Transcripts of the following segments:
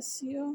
SEO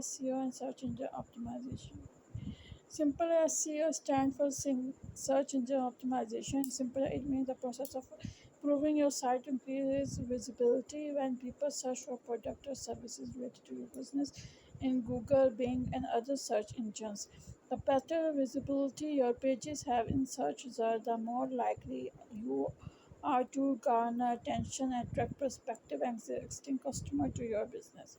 SEO and search engine optimization. Simple SEO stand for search engine optimization. Simple, it means the process of improving your site to increase visibility when people search for products or services related to your business in Google, Bing, and other search engines. The better visibility your pages have in search results, the more likely you are to garner attention and attract prospective and existing customer to your business.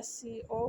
SEO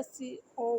SEO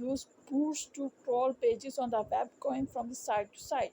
use boost to crawl pages on the web going from the site to site.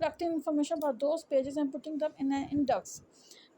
collecting information about those pages and putting them in an index۔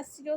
SEO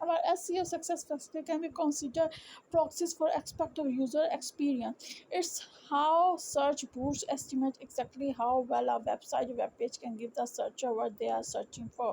Our SEO success factor can be considered proxies for aspect of user experience. It's how search boosts estimate exactly how well a website or web page can give the searcher what they are searching for.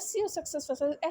SEO success factors،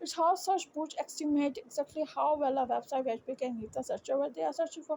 It's how search boots estimate exactly how well a website PHP can give the searcher what they are searching for.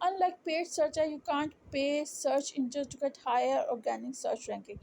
Unlike paid search, you can't pay search engines to get higher organic search ranking.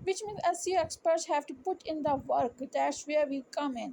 which means SEO experts have to put in the work. That's where we come in.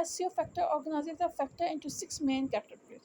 SEO factor organizes the factor into 6 main categories.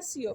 SEO.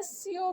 SEO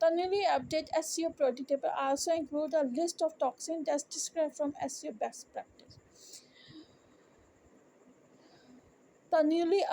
The newly updated SEO product table also include a list of toxins that's described from SEO best practice. The newly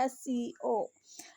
SEO.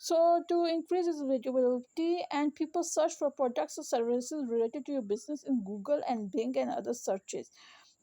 So to increase its visibility and people search for products or services related to your business in Google and Bing and other searches.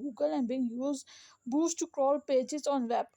Google and Bing use boost to crawl pages on web.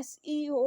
SEO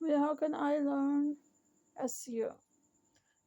how can I learn SEO.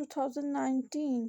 2019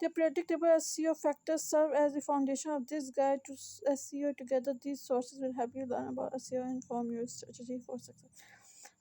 The predictable SEO factors serve as the foundation of this guide to SEO. Together, these sources will help you learn about SEO and inform your strategy for success.